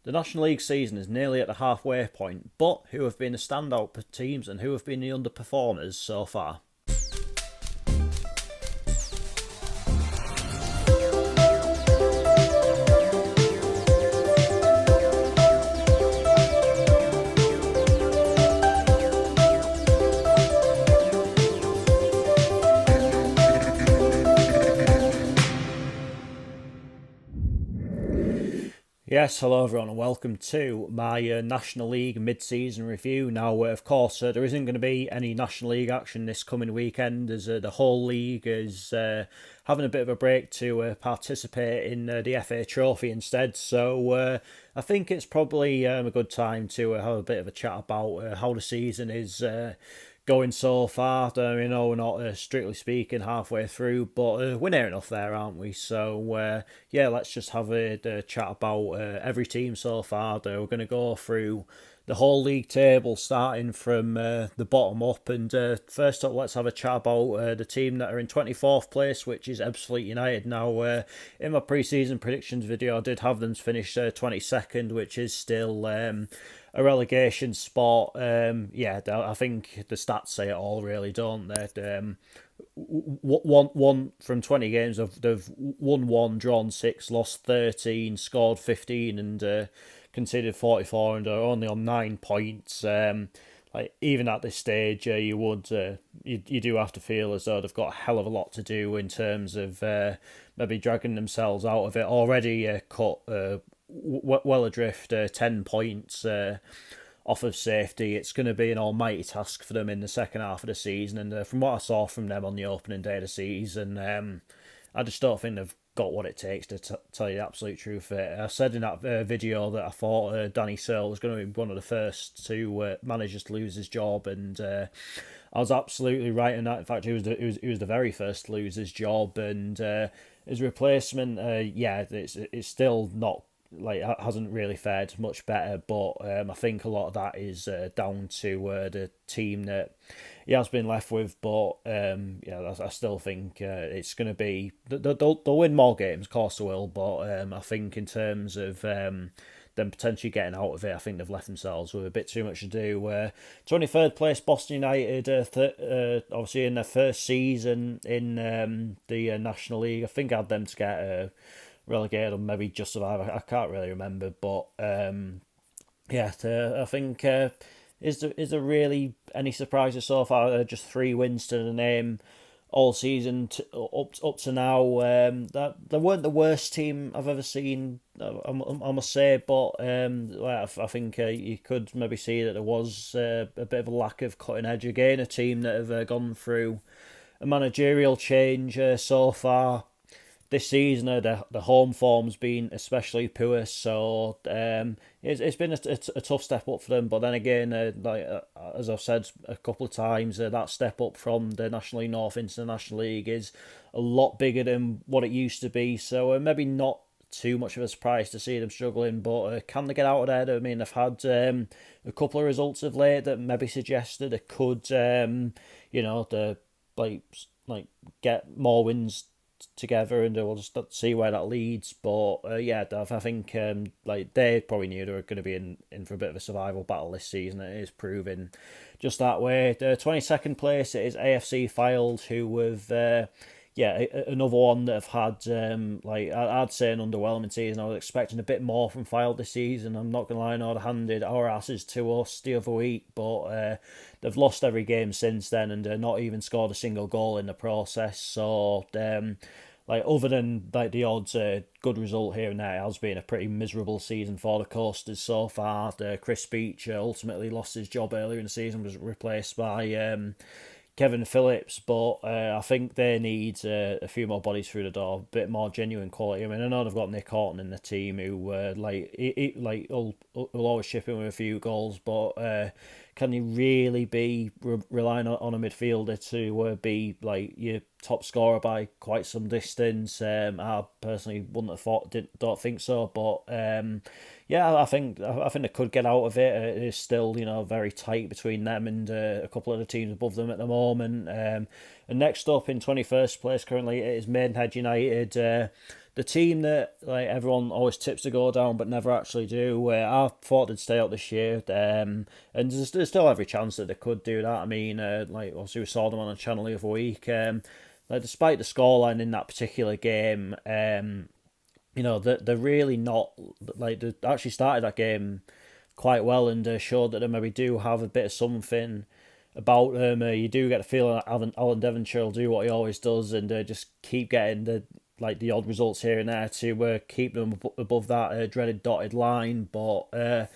The National League season is nearly at the halfway point, but who have been the standout teams and who have been the underperformers so far? Yes, hello everyone, and welcome to my National League mid-season review. Now, of course, there isn't going to be any National League action this coming weekend, as the whole league is having a bit of a break to participate in the FA Trophy instead. So I think it's probably a good time to have a bit of a chat about how the season is going so far. We're not strictly speaking halfway through, but we're near enough there, aren't we? So yeah, let's just have a chat about every team so far. We're going to go through the whole league table, starting from the bottom up. And first up, let's have a chat about the team that are in 24th place, which is Ebbsfleet United. Now, in my pre-season predictions video, I did have them finish 22nd, which is still a relegation spot. Yeah, I think the stats say it all, really, don't they? One from 20 games, they've won one, drawn six, lost 13, scored 15, and conceded 44, and are only on 9 points. Like, even at this stage, you do have to feel as though they've got a hell of a lot to do in terms of maybe dragging themselves out of it. Already cut well adrift, 10 points off of safety. It's going to be an almighty task for them in the second half of the season. And from what I saw from them on the opening day of the season, I just don't think they've got what it takes to tell you the absolute truth. I said in that video that I thought Danny Searle was going to be one of the first two managers to lose his job, and I was absolutely right in that. In fact, he was the very first to lose his job, and his replacement, it's still not, like, hasn't really fared much better, but I think a lot of that is down to the team that he has been left with. But I still think it's going to be, they'll win more games, of course they will, but I think in terms of them potentially getting out of it, I think they've left themselves with a bit too much to do. 23rd place, Boston United, obviously in their first season in the National League. I think I had them to get relegated or maybe just survive. I can't really remember, but I think is there really any surprises so far? Just 3 wins to the name all season up to now. That they weren't the worst team I've ever seen, I must say, but I think you could maybe see that there was a bit of a lack of cutting edge. Again, a team that have gone through a managerial change so far this season. The home form's been especially poor, so it's been a tough step up for them. But then again, as I've said a couple of times, that step up from the National League North into the National League is a lot bigger than what it used to be. So maybe not too much of a surprise to see them struggling, but can they get out of there? I mean, they've had a couple of results of late that maybe suggested they could, the like get more wins together, and we'll just see where that leads. But I think they probably knew they were going to be in for a bit of a survival battle this season. It is proving just that way. The 22nd place, it is AFC Fylde, who have another one that have had I'd say an underwhelming season. I was expecting a bit more from Fylde this season. I'm not gonna lie, I know they handed our asses to us the other week, but they've lost every game since then, and not even scored a single goal in the process. So other than the odd good result here and there, it has been a pretty miserable season for the Coasters so far. Chris Beach ultimately lost his job earlier in the season, was replaced by Kevin Phillips, but I think they need a few more bodies through the door, a bit more genuine quality. I mean, I know they've got Nick Horton in the team, who will always chip in with a few goals, but can you really be relying on a midfielder to be your top scorer by quite some distance? I personally wouldn't have thought, don't think so, but I think they could get out of it. It is still very tight between them and a couple of the teams above them at the moment. And next up in 21st place currently, it is Maidenhead United. the team that like everyone always tips to go down but never actually do. I thought they'd stay out this year, and there's still every chance that they could do that. I mean, like obviously we saw them on a channel the other week. Like despite the scoreline in that particular game, they're really not like they actually started that game quite well and showed that they maybe do have a bit of something about him. You do get the feeling that Alan Devonshire will do what he always does and just keep getting the odd results here and there to keep them above that dreaded dotted line. But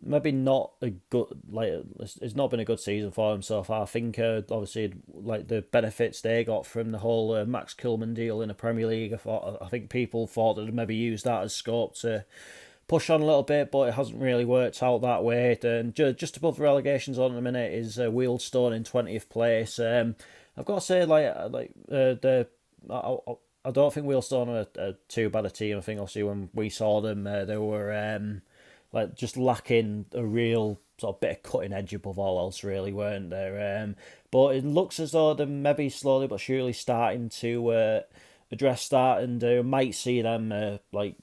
maybe not a good it's not been a good season for him so far. I think obviously like the benefits they got from the whole Max Kilman deal in the Premier League. I think people thought that they'd maybe use that as scope to push on a little bit, but it hasn't really worked out that way. And just above the relegation zone at the minute is Wealdstone in 20th place. I've got to say, I don't think Wealdstone are too bad a team. I think obviously when we saw them, they were just lacking a real sort of bit of cutting edge above all else, really, weren't there? But it looks as though they're maybe slowly but surely starting to address that, and might see them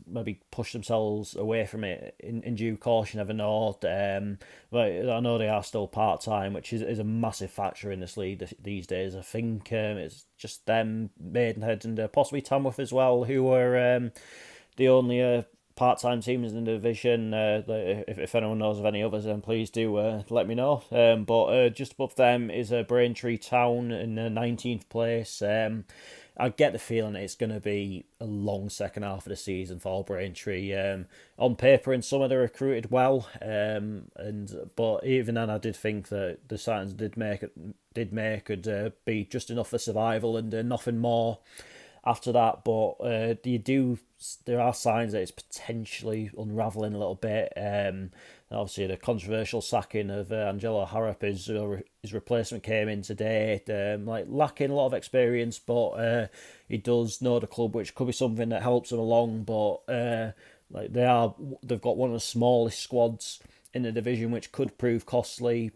maybe push themselves away from it in due course. You never know. But I know they are still part time, which is a massive factor in this league these days. I think it's just them, Maidenhead, and possibly Tamworth as well, who are the only part-time teams in the division. If anyone knows of any others, then please do let me know. But just above them is Braintree Town in 19th place. I get the feeling it's going to be a long second half of the season for Braintree. On paper, in summer they recruited well, but even then, I did think that the signings did make could be just enough for survival and nothing more after that. But there are signs that it's potentially unravelling a little bit. Obviously, the controversial sacking of Angelo Harrop, his replacement came in today, lacking a lot of experience, but he does know the club, which could be something that helps him along. But they've got one of the smallest squads in the division, which could prove costly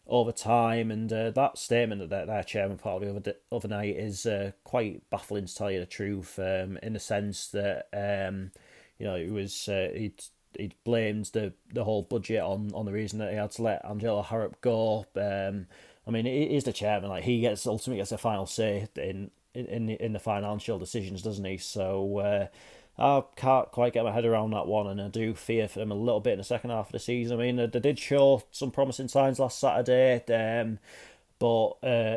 over time, and that statement that their chairman put out the other night is quite baffling, to tell you the truth. In the sense that it was he blamed the whole budget on the reason that he had to let Angelo Harrop go. I mean, he is the chairman; like he ultimately gets the final say in the financial decisions, doesn't he? So. I can't quite get my head around that one, and I do fear for them a little bit in the second half of the season. I mean, they did show some promising signs last Saturday, but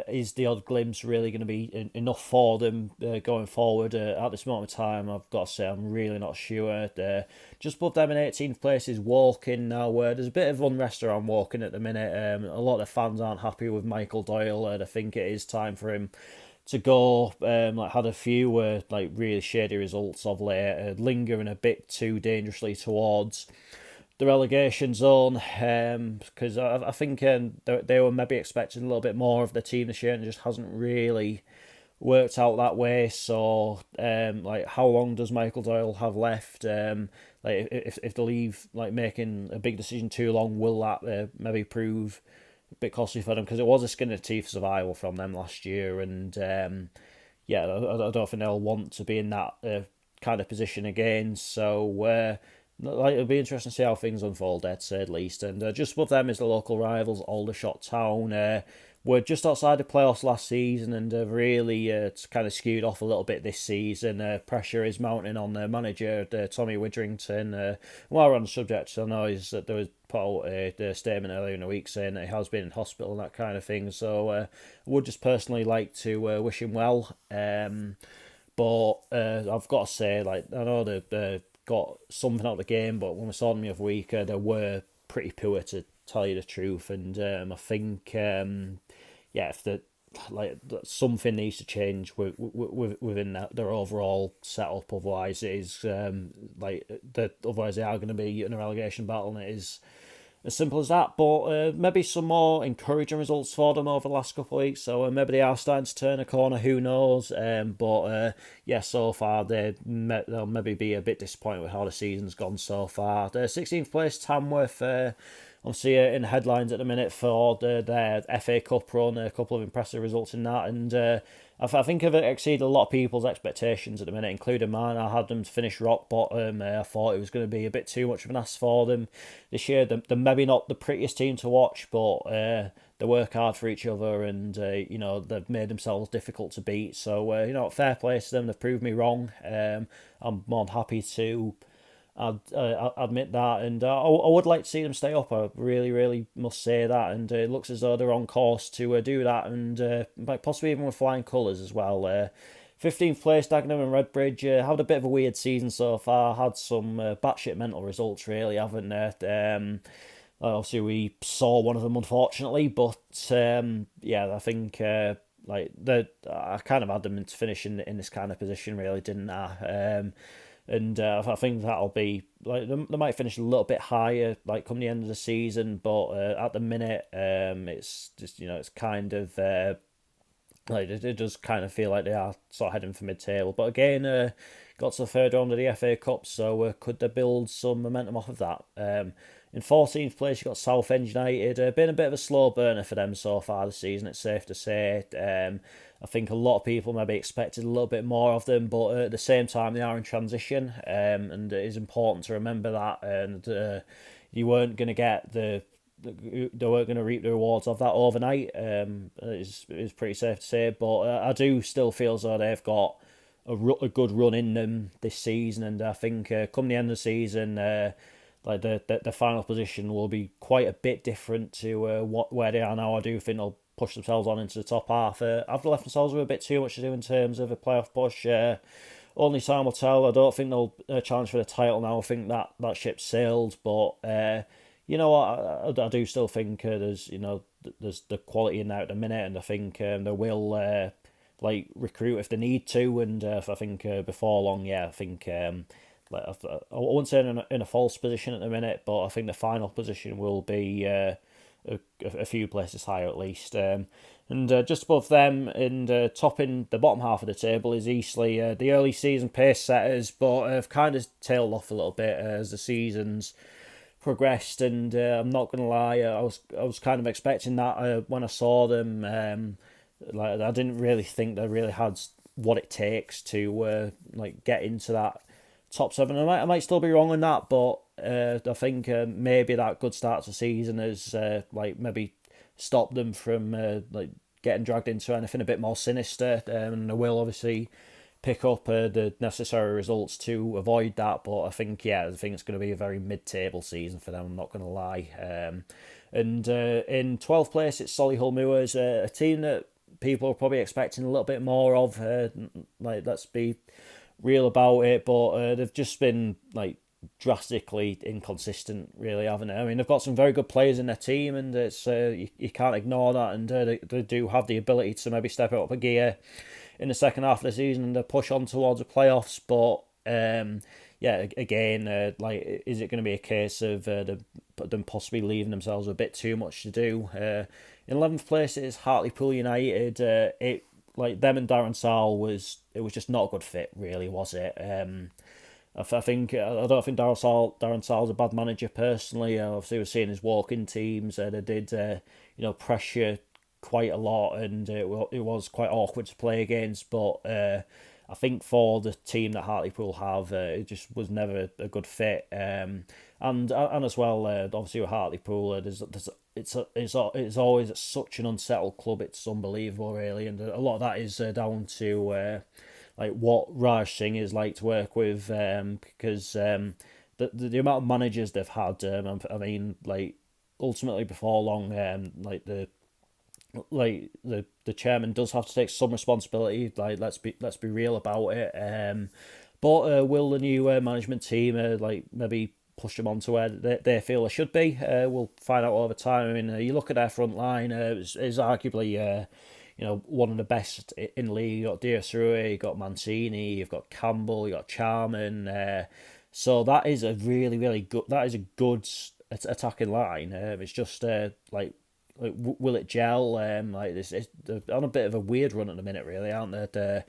is the odd glimpse really going to be enough for them going forward? At this moment in time, I've got to say I'm really not sure. Just above them in 18th place is Woking now. There's a bit of unrest around Woking at the minute. A lot of the fans aren't happy with Michael Doyle. They think it is time for him to go. Had a few really shady results of late, lingering a bit too dangerously towards the relegation zone, because I think they were maybe expecting a little bit more of the team this year, and it just hasn't really worked out that way. So how long does Michael Doyle have left? If they leave making a big decision too long, will that maybe prove a bit costly for them, because it was a skin of teeth survival from them last year, and I don't think they'll want to be in that kind of position again. So it'll be interesting to see how things unfold, I'd say, at least. And just above them is the local rivals, Aldershot Town. Were just outside the playoffs last season and have really kind of skewed off a little bit this season. Pressure is mounting on their manager, Tommy Widrington. While we're on the subject, I know that there was put out a statement earlier in the week saying that he has been in hospital and that kind of thing. So I would just personally like to wish him well. But I've got to say, I know they've got something out of the game, but when we saw them the other week, they were pretty poor, to tell you the truth. And I think if something needs to change within their overall setup. Otherwise, it is otherwise they are going to be in a relegation battle, and it is as simple as that. But maybe some more encouraging results for them over the last couple of weeks. So maybe they are starting to turn a corner. Who knows? So far they'll maybe be a bit disappointed with how the season's gone so far. The 16th place Tamworth. Obviously, in headlines at the minute for their FA Cup run, a couple of impressive results in that, and I think I've exceeded a lot of people's expectations at the minute, including mine. I had them to finish rock bottom. I thought it was going to be a bit too much of an ask for them this year. They're maybe not the prettiest team to watch, but they work hard for each other, and they've made themselves difficult to beat. So fair play to them. They've proved me wrong. I'm more than happy to I admit that, and I would like to see them stay up. I really, really must say that, and it looks as though they're on course to do that, and possibly even with flying colours as well. 15th place, Dagenham and Redbridge had a bit of a weird season so far. Had some batshit mental results, really, haven't they? Obviously, we saw one of them, unfortunately, but I think I kind of had them to finish in this kind of position, really, didn't I? And I think that'll be like they might finish a little bit higher, like come the end of the season. But at the minute, it's just it's kind of it does kind of feel like they are sort of heading for mid-table. But again, got to the third round of the FA Cup, so could they build some momentum off of that? In 14th place, you got Southend United. Been a bit of a slow burner for them so far this season, it's safe to say. I think a lot of people maybe expected a little bit more of them, but at the same time, they are in transition, and it is important to remember that. And you weren't going to get they weren't going to reap the rewards of that overnight. It's pretty safe to say, but I do still feel as though they've got a good run in them this season, and I think come the end of the season, like the final position will be quite a bit different to where they are now. I do think they'll push themselves on into the top half. Have they left themselves with a bit too much to do in terms of a playoff push? Only time will tell. I don't think they'll challenge for the title now. I think that ship sailed, but you know what? I do still think there's there's the quality in there at the minute, and I think they will recruit if they need to, and I think before long, I think I wouldn't say in a false position at the minute, but I think the final position will be a few places higher at least. And just above them and topping the bottom half of the table is Eastleigh, the early season pace setters, but have kind of tailed off a little bit as the season's progressed. And I'm not gonna lie, I was kind of expecting that when I saw them. I didn't really think they really had what it takes to get into that top seven. I might still be wrong on that, but I think maybe that good start to the season has maybe stopped them from getting dragged into anything a bit more sinister. And they will obviously pick up the necessary results to avoid that. But I think it's going to be a very mid-table season for them. I'm not going to lie. And in 12th place, it's Solihull Moors, a team that people are probably expecting a little bit more of. Let's be real about it, but they've just been drastically inconsistent, really, haven't they? I mean, they've got some very good players in their team, and it's you can't ignore that. And they do have the ability to maybe step it up a gear in the second half of the season and push on towards the playoffs. But again, is it going to be a case of them possibly leaving themselves a bit too much to do? In 11th place is Hartlepool United. Them and Darren Sarll was just not a good fit, really, was it? I don't think Darren Sarll's a bad manager personally. Obviously, we're seeing his walk-in teams. They did pressure quite a lot, and it was quite awkward to play against. But I think for the team that Hartlepool have, it just was never a good fit. And as well, obviously with Hartlepool, it's always such an unsettled club. It's unbelievable, really, and a lot of that is down to what Raj Singh is like to work with, because the amount of managers they've had. I mean, ultimately before long, the chairman does have to take some responsibility. Let's be real about it. But will the new management team maybe push them on to where they feel they should be? We'll find out over time. I mean, you look at their front line, is arguably one of the best in the league. You got Diosrue, you got Mancini, you've got Campbell, you got Charman. So that is a really, really good. That is a good attacking line. It's just will it gel? They're on a bit of a weird run at the minute, really, aren't they?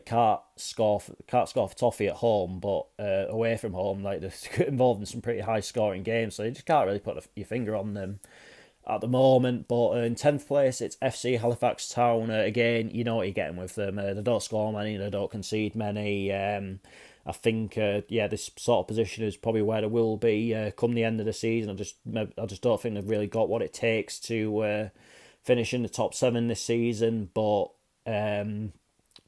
Can't score for Toffee at home, but away from home, they're involved in some pretty high scoring games, so you just can't really put your finger on them. at the moment. But in 10th place, it's FC Halifax Town. Again, you know what you're getting with them. They don't score many, they don't concede many. I think, this sort of position is probably where they will be come the end of the season. I just don't think they've really got what it takes to finish in the top seven this season. But again,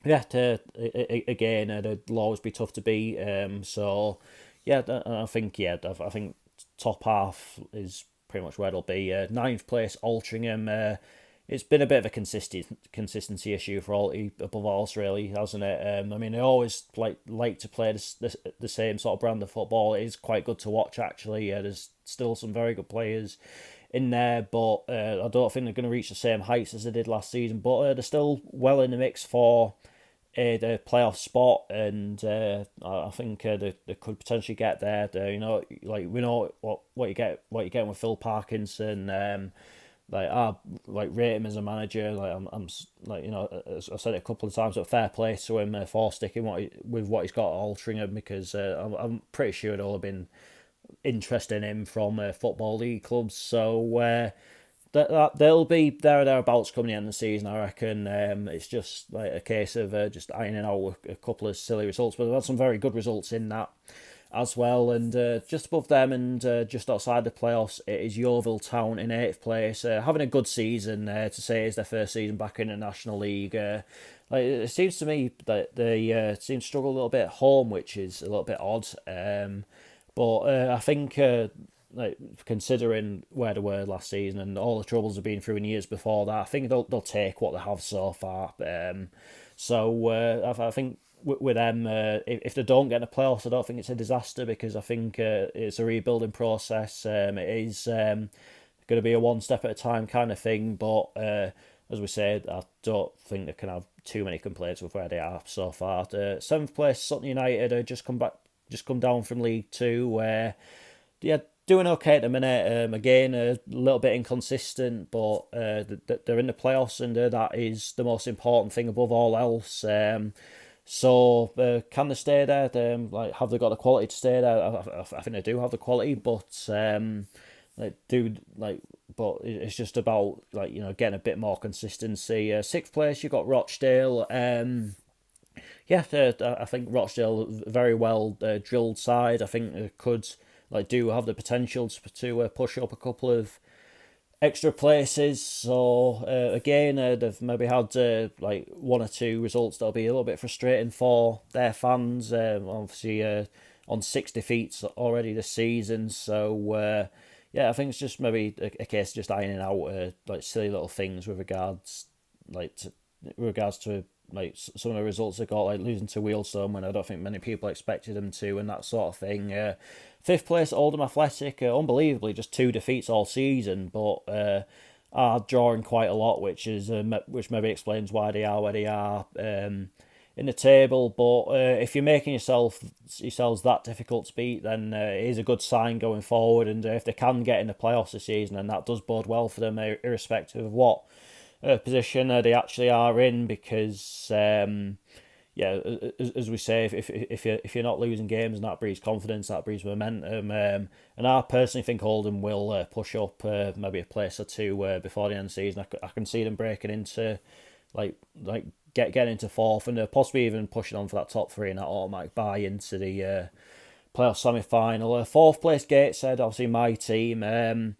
they'll always be tough to beat. So yeah, I think I think top half is pretty much where it'll be. Ninth place, Altrincham. It's been a bit of a consistency issue for all above all, really, hasn't it? I mean, they always like to play the same sort of brand of football. It is quite good to watch, actually. There's still some very good players in there, but I don't think they're going to reach the same heights as they did last season. But they're still well in the mix for the playoff spot, and I think they could potentially get there. We know what you get with Phil Parkinson. I rate him as a manager. I'm as I said it a couple of times, but fair play to him for sticking with what he's got at Altrincham, because I'm pretty sure they'll have been interested in him from football league clubs. So they'll be there or thereabouts coming the end of the season, I reckon. It's just like a case of just ironing out a couple of silly results, but they've had some very good results in that as well. And just above them and just outside the playoffs, it is Yeovil Town in 8th place, having a good season. To say it's their first season back in the National League. It seems to me that they seem to struggle a little bit at home, which is a little bit odd. But I think considering where they were last season and all the troubles they've been through in years before that, I think they'll take what they have so far. I think with them, if they don't get in the playoffs, I don't think it's a disaster, because I think it's a rebuilding process. It is going to be a one step at a time kind of thing. But as we said, I don't think they can have too many complaints with where they are so far. 7th place, Sutton United, just come down from League Two, where doing okay at the minute. Again, a little bit inconsistent, but they're in the playoffs, and that is the most important thing above all else. So can they stay there? Have they got the quality to stay there? I think they do have the quality, but but it's just about getting a bit more consistency. 6th place, you got Rochdale. I think Rochdale very well drilled side. I think they could do have the potential to push up a couple of extra places. So again, they've maybe had one or two results that'll be a little bit frustrating for their fans. Obviously, on 6 defeats already this season. So I think it's just maybe a case of just ironing out silly little things with regards to some of the results they got, like losing to Wealdstone when I don't think many people expected them to, and that sort of thing. 5th place, Oldham Athletic, unbelievably just 2 defeats all season, but are drawing quite a lot, which which maybe explains why they are where they are in the table. But if you're making yourselves that difficult to beat, then it is a good sign going forward. And if they can get in the playoffs this season, then that does bode well for them, irrespective of what position they actually are in, because as we say, if you're not losing games, and that breeds confidence, that breeds momentum, and I personally think Oldham will push up maybe a place or two before the end of the season. I can see them breaking into getting into 4th, and possibly even pushing on for that top 3 and that automatic buy into the playoff semi-final. 4th place, Gateshead, obviously my team.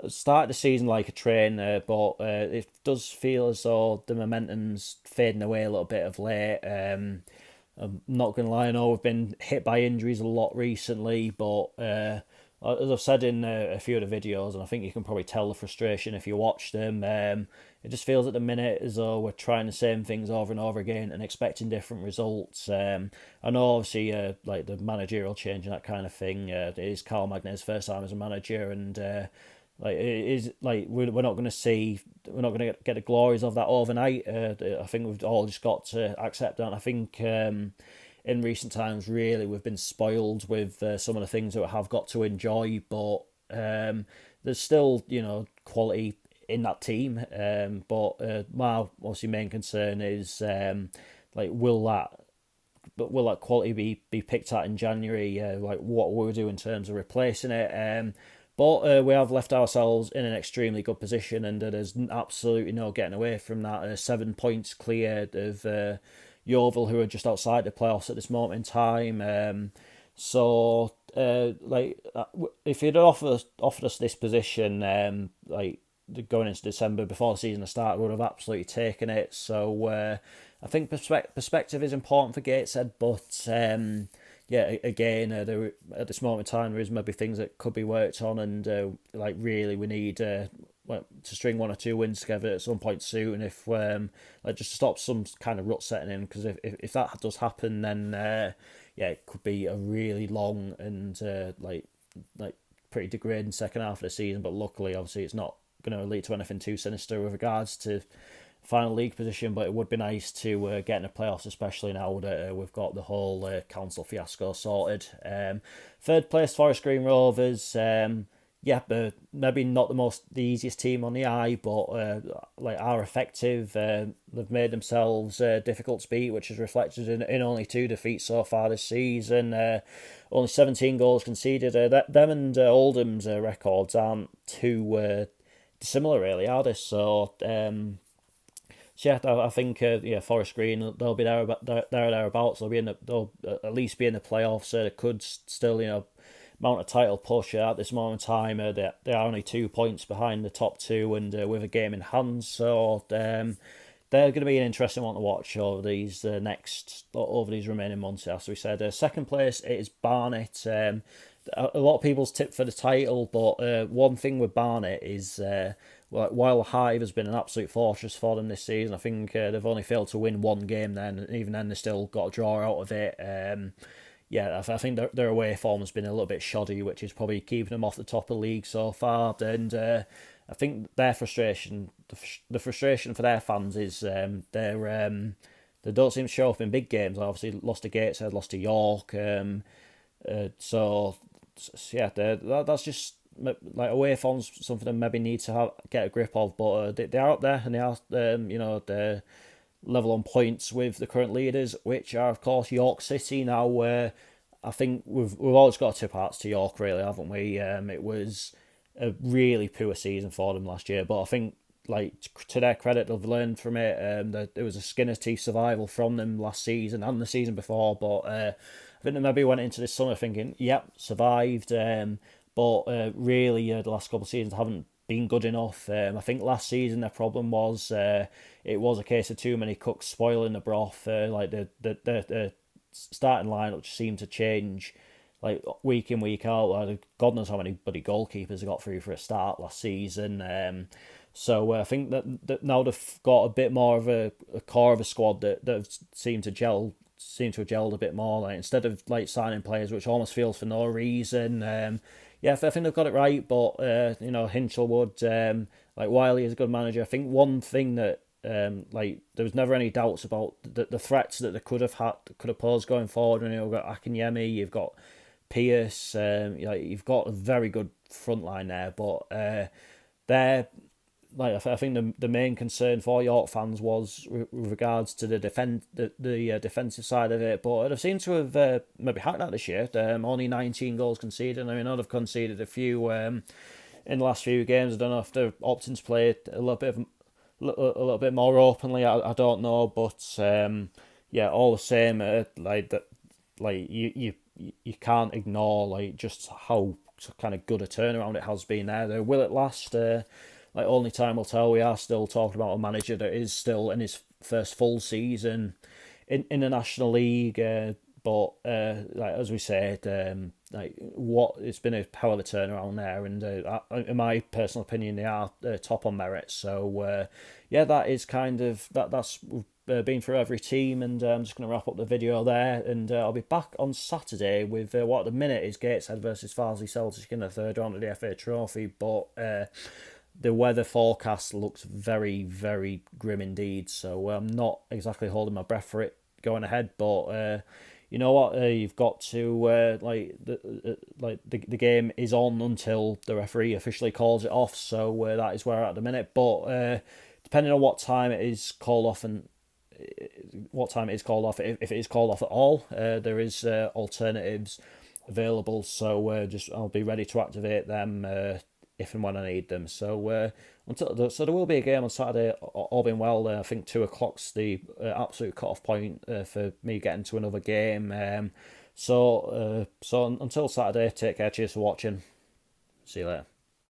Started the season like a train, but it does feel as though the momentum's fading away a little bit of late. I'm not going to lie, I know we've been hit by injuries a lot recently, but as I've said in a few of the videos, and I think you can probably tell the frustration if you watch them, it just feels at the minute as though we're trying the same things over and over again and expecting different results. I know obviously the managerial change and that kind of thing, it is Carl Magnet's first time as a manager, and we're not going to get the glories of that overnight. I think we've all just got to accept that. And I think in recent times, really, we've been spoiled with some of the things that we have got to enjoy. But there's still quality in that team. But my obviously main concern is will that quality be picked at in January? What will we do in terms of replacing it? But we have left ourselves in an extremely good position, and there's absolutely no getting away from that. 7 points clear of Yeovil, who are just outside the playoffs at this moment in time. If you'd offered us this position, going into December before the season had started, we would have absolutely taken it. So I think perspective is important for Gateshead, but yeah, again, at this moment in time, there is maybe things that could be worked on, and really, we need to string 1 or 2 wins together at some point soon. If just to stop some kind of rut setting in, because if that does happen, then yeah, it could be a really long and pretty degrading second half of the season. But luckily, obviously, it's not going to lead to anything too sinister with regards to final league position, but it would be nice to get in the playoffs, especially now that we've got the whole council fiasco sorted. Third place, Forest Green Rovers. Maybe not the easiest team on the eye, but are effective. They've made themselves difficult to beat, which is reflected in only 2 defeats so far this season. Only 17 goals conceded. Them and Oldham's records aren't too dissimilar, really, are they? So yeah, I think Forest Green, they'll be there thereabouts. They'll at least be in the playoffs. They could still mount a title push at this moment in time. They are only 2 points behind the top two, and with a game in hand. So they're going to be an interesting one to watch over these remaining months. As we said, second place it is Barnet. A lot of people's tip for the title, but one thing with Barnet is while Hive has been an absolute fortress for them this season, I think they've only failed to win 1 game then, and even then they still got a draw out of it. I think their away form has been a little bit shoddy, which is probably keeping them off the top of the league so far. And I think their frustration, the frustration for their fans is they don't seem to show up in big games. Obviously, lost to Gateshead, lost to York. That's just away forms something they maybe need to get a grip of. But they are up there, and they are they're level on points with the current leaders, which are of course York City. Now I think we've always got to tip hats to York, really, haven't we? It was a really poor season for them last year, but I think to their credit, they've learned from it. There was a skin of teeth survival from them last season and the season before, but I think they maybe went into this summer thinking, yep, survived. But really, the last couple of seasons haven't been good enough. I think last season their problem was it was a case of too many cooks spoiling the broth. The starting lineup just seemed to change week in, week out. God knows how many bloody goalkeepers they got through for a start last season. So I think that now they've got a bit more of a core of a squad that seem to have gelled a bit more. Instead of signing players which almost feels for no reason. I think they've got it right, but Hinchelwood, Wiley is a good manager. I think one thing that there was never any doubts about the threats that they could have posed going forward. You've got Akinyemi, you've got Pierce, you've got a very good front line there, but I think the main concern for York fans was with regards to the defensive side of it, but they've seemed to have maybe hacked that this year. Only 19 goals conceded. I know they've conceded a few in the last few games. I don't know if they're opting to play a little bit more openly. I don't know, but all the same, you can't ignore just how kind of good a turnaround it has been there. Will it last? Only time will tell. We are still talking about a manager that is still in his first full season in the National League. But as we said, it's been a hell of a turnaround there, and in my personal opinion, they are top on merit. So that is kind of that's been for every team, and I'm just going to wrap up the video there, and I'll be back on Saturday with what at the minute is Gateshead versus Farsley Celtic in the third round of the FA Trophy, but the weather forecast looks very, very grim indeed, so I'm not exactly holding my breath for it going ahead, but you know what, you've got to the game is on until the referee officially calls it off, so that is where we're at the minute. But depending on what time it is called off and if it is called off at all, there is alternatives available. So just I'll be ready to activate them if and when I need them. So there will be a game on Saturday. All being well, I think 2 o'clock's the absolute cut-off point for me getting to another game. So until Saturday, take care. Cheers for watching. See you later.